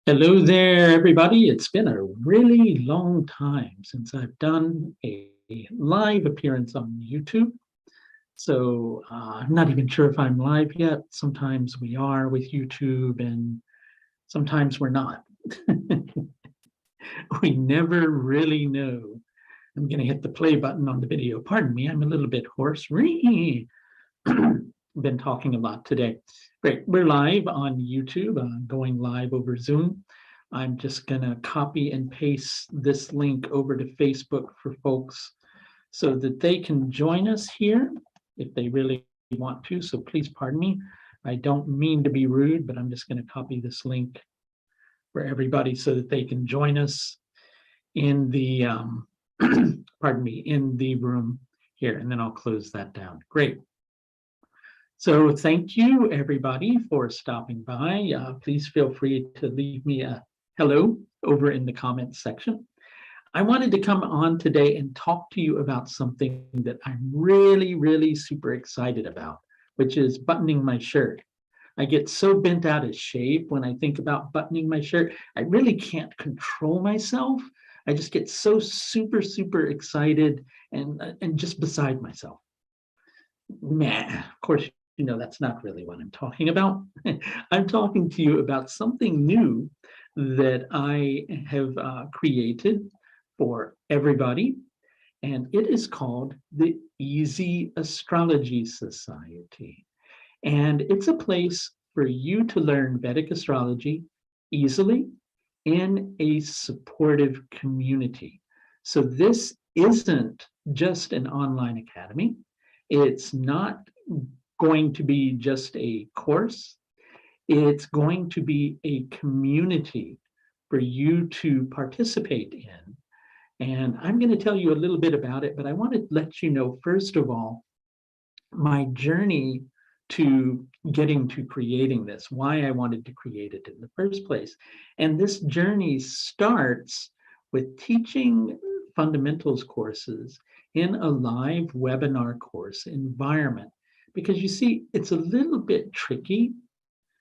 Hello there, everybody. It's been a really long time since I've done a live appearance on YouTube. So I'm not even sure if I'm live yet. Sometimes we are with YouTube and sometimes we're not. We never really know. I'm going to hit the play button on the video. Pardon me, I'm a little bit hoarse. Been talking a lot today. Great, we're live on YouTube, going live over Zoom. I'm just gonna copy and paste this link over to Facebook for folks so that they can join us here if they really want to. So please pardon me. I don't mean to be rude, but I'm just gonna copy this link for everybody so that they can join us in the, pardon me, in the room here, and then I'll close that down. Great. So thank you, everybody, for stopping by. Please feel free to leave me a hello over in the comments section. I wanted to come on today and talk to you about something that I'm really super excited about, which is buttoning my shirt. I get so bent out of shape when I think about buttoning my shirt. I really can't control myself. I just get so super excited and just beside myself. Of course, you know, that's not really what I'm talking about. I'm talking to you about something new that I have created for everybody, and it is called the Easy Astrology Society. And it's a place for you to learn Vedic astrology easily in a supportive community. So this isn't just an online academy. It's not going to be just a course. It's going to be a community for you to participate in. And I'm going to tell you a little bit about it, but I want to let you know, first of all, my journey to getting to creating this, why I wanted to create it in the first place. And this journey starts with teaching fundamentals courses in a live webinar course environment. Because you see, it's a little bit tricky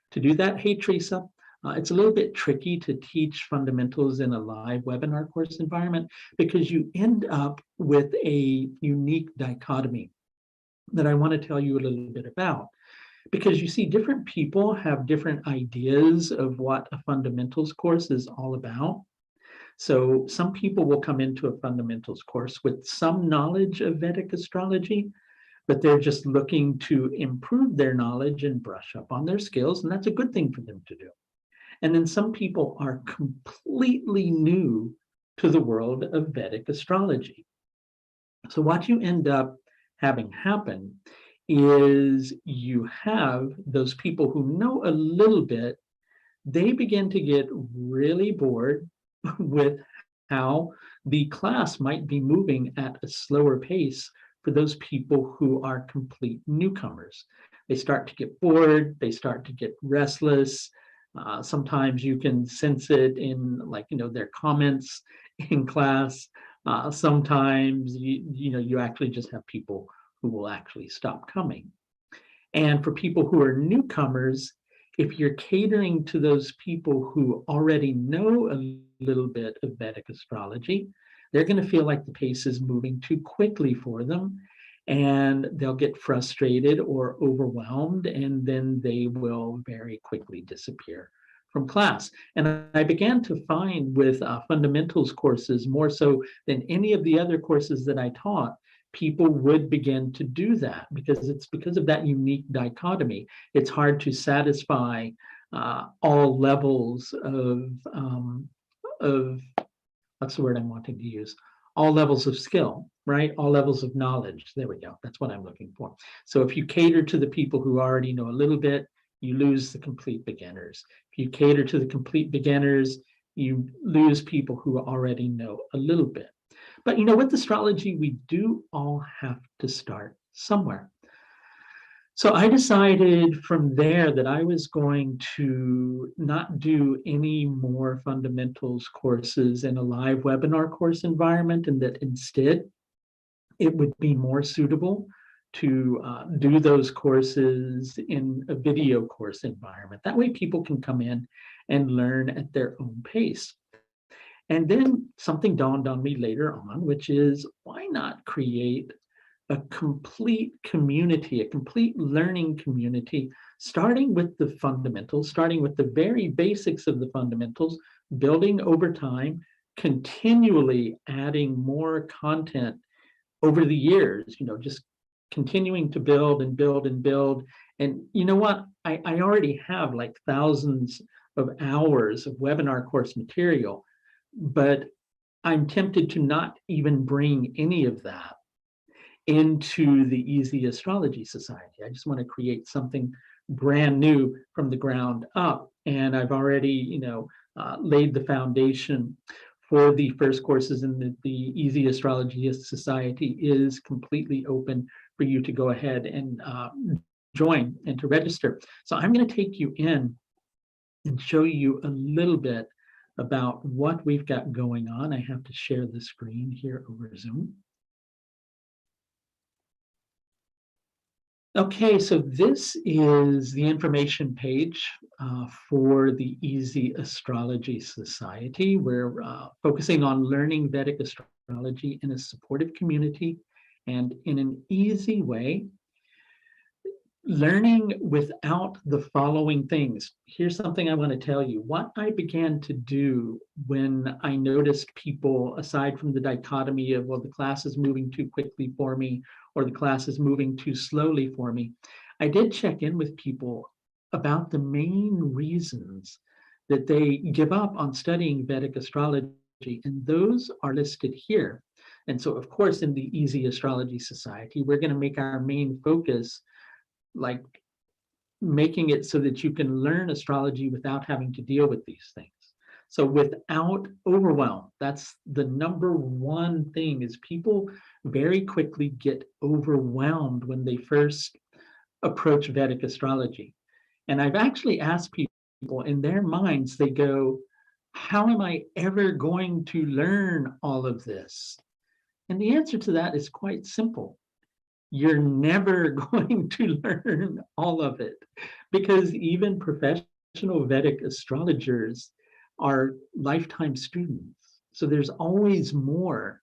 to do that. Hey, Teresa, it's a little bit tricky to teach fundamentals in a live webinar course environment because you end up with a unique dichotomy that I want to tell you a little bit about. Because you see, different people have different ideas of what a fundamentals course is all about. So some people will come into a fundamentals course with some knowledge of Vedic astrology, but they're just looking to improve their knowledge and brush up on their skills, and that's a good thing for them to do. And then some people are completely new to the world of Vedic astrology. So what you end up having happen is you have those people who know a little bit, they begin to get really bored with how the class might be moving at a slower pace for those people who are complete newcomers. They start to get bored, they start to get restless. Sometimes you can sense it in, like, you know, their comments in class. Sometimes you actually just have people who will actually stop coming. And for people who are newcomers, if you're catering to those people who already know a little bit of Vedic astrology, they're going to feel like the pace is moving too quickly for them, and they'll get frustrated or overwhelmed, and then they will very quickly disappear from class. And I began to find with fundamentals courses, more so than any of the other courses that I taught, people would begin to do that because it's because of that unique dichotomy. It's hard to satisfy all levels of what's the word I'm wanting to use? All levels of skill, right? All levels of knowledge. There we go. That's what I'm looking for. So if you cater to the people who already know a little bit, you lose the complete beginners. If you cater to the complete beginners, you lose people who already know a little bit. But you know, with astrology, we do all have to start somewhere. So I decided from there that I was going to not do any more fundamentals courses in a live webinar course environment, and that instead it would be more suitable to do those courses in a video course environment. That way people can come in and learn at their own pace. And then something dawned on me later on, which is why not create a complete community, a complete learning community, starting with the fundamentals, starting with the very basics of the fundamentals, building over time, continually adding more content over the years, just continuing to build and build and build. And you know what? I already have like thousands of hours of webinar course material, but I'm tempted to not even bring any of that into the Easy Astrology Society. I just want to create something brand new from the ground up. And I've already, laid the foundation for the first courses in the Easy Astrology Society is completely open for you to go ahead and join and to register. So I'm going to take you in and show you a little bit about what we've got going on. I have to share the screen here over Zoom. Okay, so this is the information page for the Easy Astrology Society. We're focusing on learning Vedic astrology in a supportive community and in an easy way. Learning without the following things. Here's something I want to tell you. What I began to do when I noticed people, aside from the dichotomy of, well, the class is moving too quickly for me, or the class is moving too slowly for me, I did check in with people about the main reasons that they give up on studying Vedic astrology, and those are listed here. And so, of course, in the Easy Astrology Society, we're going to make our main focus like making it so that you can learn astrology without having to deal with these things. So without overwhelm, that's the number one thing, is people very quickly get overwhelmed when they first approach Vedic astrology. And I've actually asked people, in their minds, they go, how am I ever going to learn all of this? And the answer to that is quite simple. You're never going to learn all of it, because even professional Vedic astrologers are lifetime students. So there's always more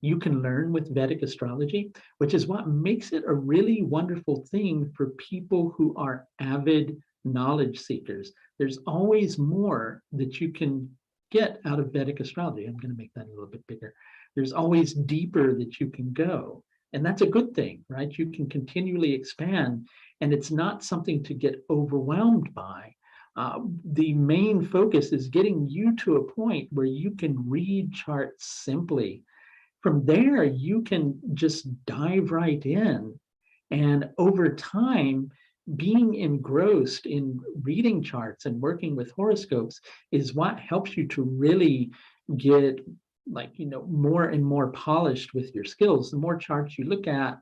you can learn with Vedic astrology, which is what makes it a really wonderful thing for people who are avid knowledge seekers. There's always more that you can get out of Vedic astrology. I'm going to make that a little bit bigger. There's always deeper that you can go. And that's a good thing, right? You can continually expand, and it's not something to get overwhelmed by. The main focus is getting you to a point where you can read charts simply. From there, you can just dive right in. And over time, being engrossed in reading charts and working with horoscopes is what helps you to really get more and more polished with your skills. The more charts you look at,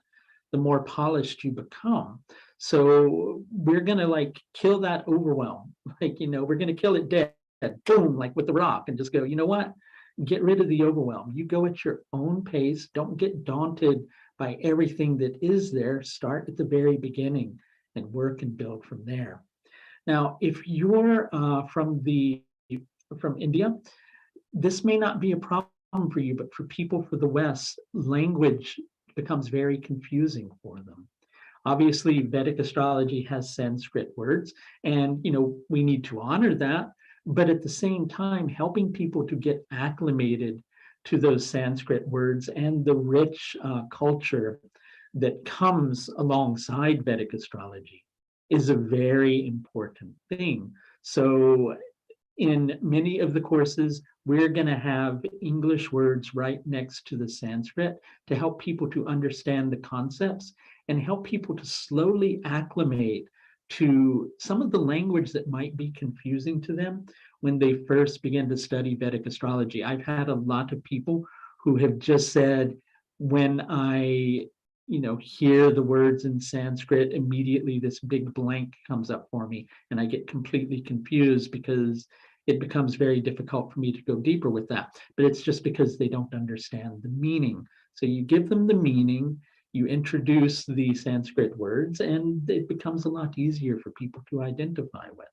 the more polished you become. So we're gonna kill that overwhelm. We're gonna kill it dead, boom, like with the rock, and just go, you know what? Get rid of the overwhelm. You go at your own pace. Don't get daunted by everything that is there. Start at the very beginning and work and build from there. Now, if you're from India, this may not be a problem for you, but for people for the West, language becomes very confusing for them. Obviously, Vedic astrology has Sanskrit words, and we need to honor that, but at the same time, helping people to get acclimated to those Sanskrit words and the rich culture that comes alongside Vedic astrology is a very important thing. So in many of the courses, we're going to have English words right next to the Sanskrit to help people to understand the concepts and help people to slowly acclimate to some of the language that might be confusing to them when they first begin to study Vedic astrology. I've had a lot of people who have just said, when I hear the words in Sanskrit, immediately this big blank comes up for me and I get completely confused because it becomes very difficult for me to go deeper with that. But it's just because they don't understand the meaning. So you give them the meaning, you introduce the Sanskrit words, and it becomes a lot easier for people to identify with.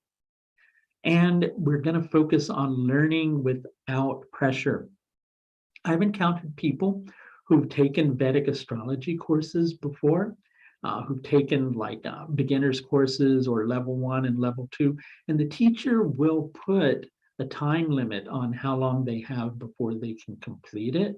And we're going to focus on learning without pressure. I've encountered people who've taken Vedic astrology courses before, who've taken like beginners courses or level 1 and level 2, and the teacher will put a time limit on how long they have before they can complete it.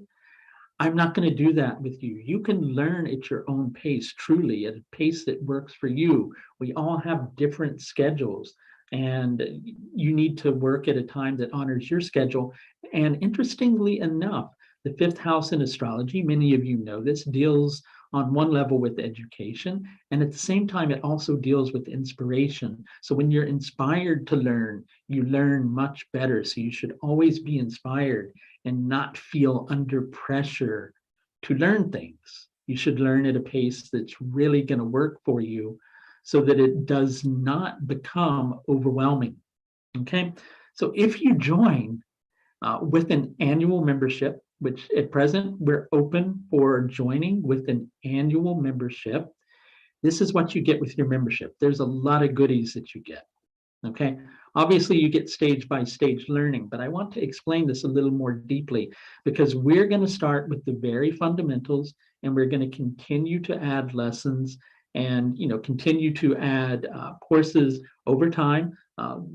I'm not going to do that with you. You can learn at your own pace, truly, at a pace that works for you. We all have different schedules, and you need to work at a time that honors your schedule. And interestingly enough, the fifth house in astrology, many of you know this, deals on one level with education. And at the same time, it also deals with inspiration. So when you're inspired to learn, you learn much better. So you should always be inspired and not feel under pressure to learn things. You should learn at a pace that's really going to work for you so that it does not become overwhelming. Okay, so if you join with an annual membership, which at present we're open for joining with an annual membership, this is what you get with your membership. There's a lot of goodies that you get. Okay, obviously you get stage by stage learning, but I want to explain this a little more deeply because we're going to start with the very fundamentals and we're going to continue to add lessons and continue to add courses over time.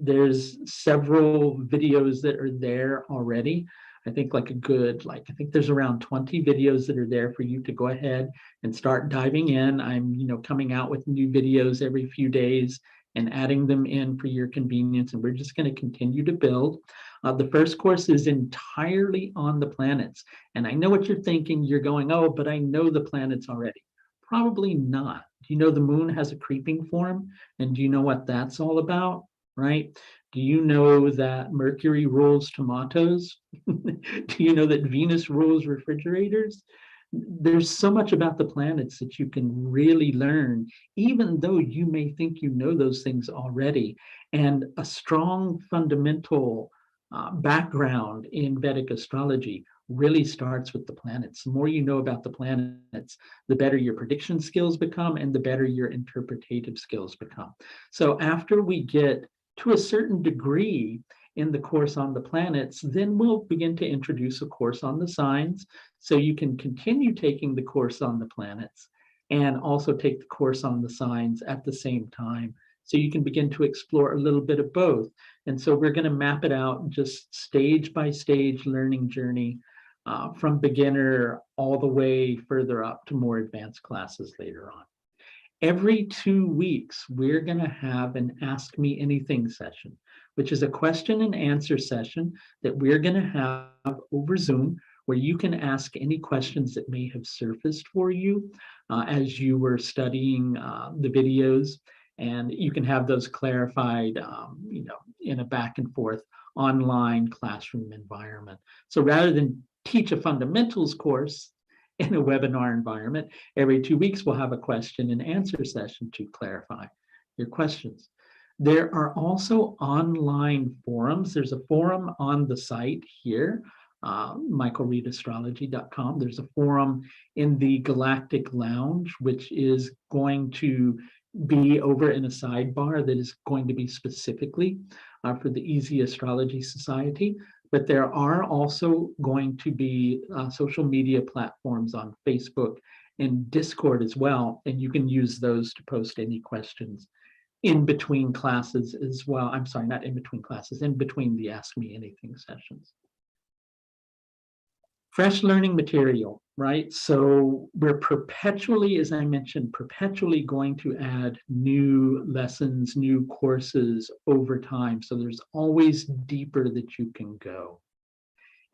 There's several videos that are there already. I think I think there's around 20 videos that are there for you to go ahead and start diving in. I'm coming out with new videos every few days and adding them in for your convenience. And we're just going to continue to build. The first course is entirely on the planets. And I know what you're thinking. You're going, oh, but I know the planets already. Probably not. Do you know the moon has a creeping form? And do you know what that's all about? Right? Do you know that Mercury rules tomatoes? Do you know that Venus rules refrigerators? There's so much about the planets that you can really learn, even though you may think you know those things already. And a strong fundamental background in Vedic astrology really starts with the planets. The more you know about the planets, the better your prediction skills become and the better your interpretative skills become. So after we get to a certain degree in the course on the planets, then we'll begin to introduce a course on the signs. So you can continue taking the course on the planets and also take the course on the signs at the same time. So you can begin to explore a little bit of both. And so we're going to map it out just stage by stage learning journey from beginner all the way further up to more advanced classes later on. Every 2 weeks, we're going to have an Ask Me Anything session, which is a question and answer session that we're going to have over Zoom, where you can ask any questions that may have surfaced for you as you were studying the videos, and you can have those clarified, in a back and forth online classroom environment. So rather than teach a fundamentals course in a webinar environment, every 2 weeks we'll have a question and answer session to clarify your questions. There are also online forums. There's a forum on the site here, michaelreedastrology.com. There's a forum in the Galactic Lounge, which is going to be over in a sidebar that is going to be specifically for the Easy Astrology Society. But there are also going to be social media platforms on Facebook and Discord as well. And you can use those to post any questions in between classes as well. I'm sorry, not in between classes, in between the Ask Me Anything sessions. Fresh learning material, right? So we're perpetually, as I mentioned, perpetually going to add new lessons, new courses over time. So there's always deeper that you can go.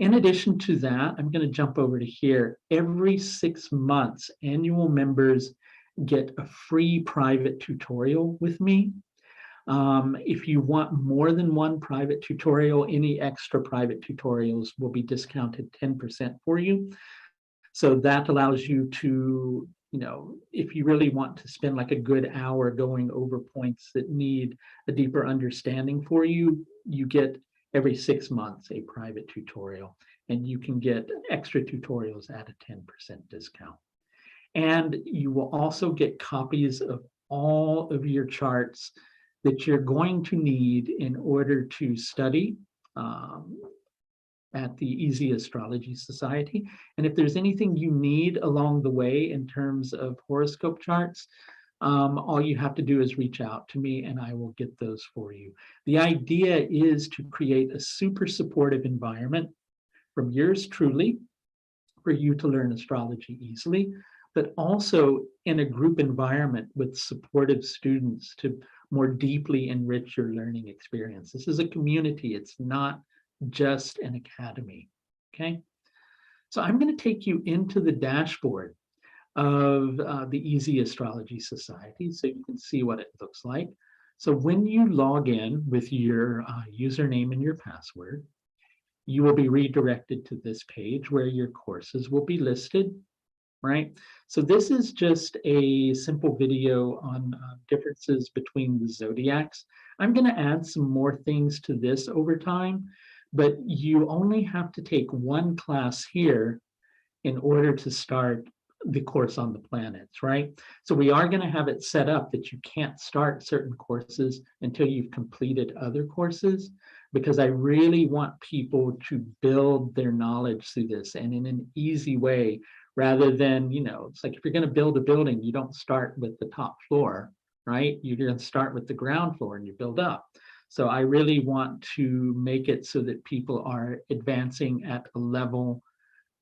In addition to that, I'm going to jump over to here. Every 6 months, annual members get a free private tutorial with me. If you want more than one private tutorial, any extra private tutorials will be discounted 10% for you. So that allows you to, if you really want to spend like a good hour going over points that need a deeper understanding for you, you get every 6 months a private tutorial, and you can get extra tutorials at a 10% discount. And you will also get copies of all of your charts that you're going to need in order to study um, at the Easy Astrology Society. And if there's anything you need along the way in terms of horoscope charts, all you have to do is reach out to me and I will get those for you. The idea is to create a super supportive environment from yours truly for you to learn astrology easily, but also in a group environment with supportive students to more deeply enrich your learning experience. This is a community, it's not just an academy, okay? So I'm going to take you into the dashboard of the Easy Astrology Society so you can see what it looks like. So when you log in with your username and your password, you will be redirected to this page where your courses will be listed, right? So this is just a simple video on differences between the zodiacs. I'm going to add some more things to this over time, but you only have to take one class here in order to start the course on the planets, right? So we are going to have it set up that you can't start certain courses until you've completed other courses, because I really want people to build their knowledge through this and in an easy way, rather than, it's like if you're going to build a building, you don't start with the top floor, right? You're going to start with the ground floor and you build up. So I really want to make it so that people are advancing at a level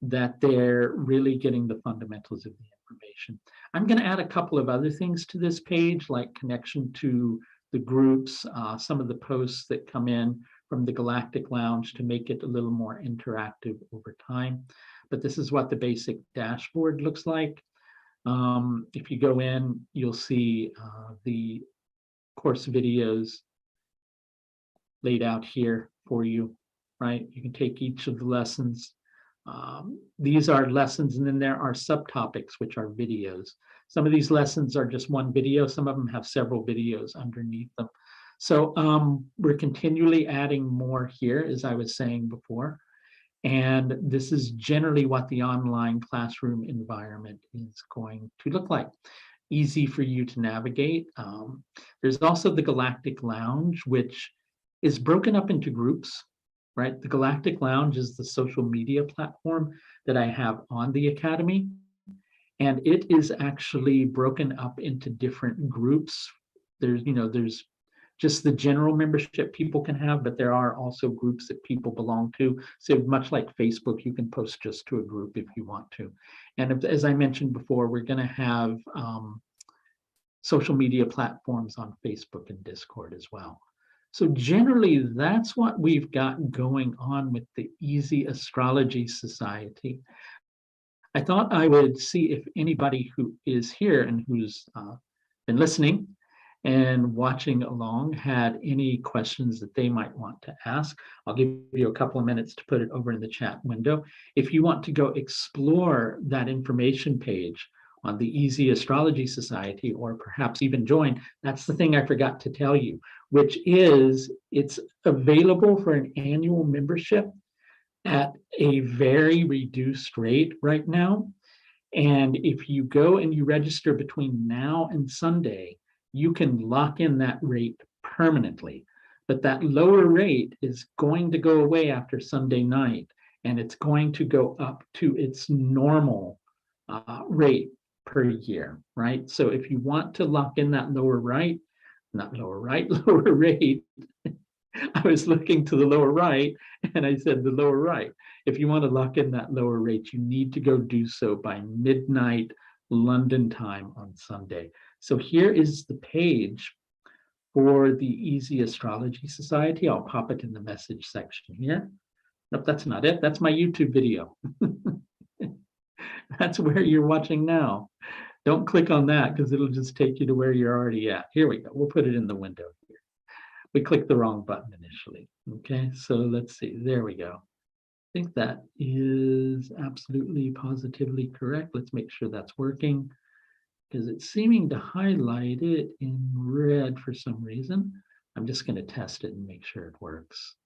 that they're really getting the fundamentals of the information. I'm going to add a couple of other things to this page, like connection to the groups, some of the posts that come in from the Galactic Lounge to make it a little more interactive over time. But this is what the basic dashboard looks like. If you go in, you'll see the course videos laid out here for you, right? You can take each of the lessons. These are lessons, and then there are subtopics, which are videos. Some of these lessons are just one video. Some of them have several videos underneath them. So we're continually adding more here, as I was saying before. And this is generally what the online classroom environment is going to look like. Easy for you to navigate. There's also the Galactic Lounge, which is broken up into groups, right? The Galactic Lounge is the social media platform that I have on the Academy. And it is actually broken up into different groups. There's just the general membership people can have, but there are also groups that people belong to. So much like Facebook, you can post just to a group if you want to. And as I mentioned before, we're going to have social media platforms on Facebook and Discord as well. So generally, that's what we've got going on with the Easy Astrology Society. I thought I would see if anybody who is here and who's been listening and watching along had any questions that they might want to ask. I'll give you a couple of minutes to put it over in the chat window. If you want to go explore that information page on the Easy Astrology Society, or perhaps even join, that's the thing I forgot to tell you, which is it's available for an annual membership at a very reduced rate right now. And if you go and you register between now and Sunday, you can lock in that rate permanently. But that lower rate is going to go away after Sunday night, and it's going to go up to its normal rate per year, right? So if you want to lock in that lower rate, I was looking to the lower right and I said the lower right. If you want to lock in that lower rate, you need to go do so by midnight London time on Sunday. So here is the page for the Easy Astrology Society. I'll pop it in the message section here. Nope, that's not it. That's my YouTube video. That's where you're watching now. Don't click on that because it'll just take you to where you're already at. Here we go. We'll put it in the window here. We clicked the wrong button initially. Okay, so let's see. There we go. I think that is absolutely positively correct. Let's make sure that's working, because it's seeming to highlight it in red for some reason. I'm just going to test it and make sure it works.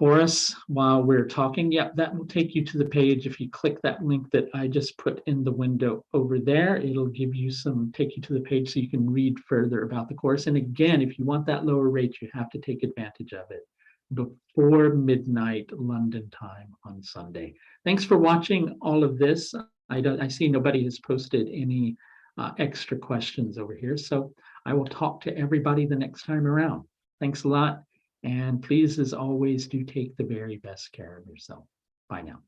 for us while we're talking. Yep, that will take you to the page. If you click that link that I just put in the window over there, it'll give you take you to the page so you can read further about the course. And again, if you want that lower rate, you have to take advantage of it before midnight London time on Sunday. Thanks for watching all of this. I see nobody has posted any extra questions over here, so I will talk to everybody the next time around. Thanks a lot. And please, as always, do take the very best care of yourself. Bye now.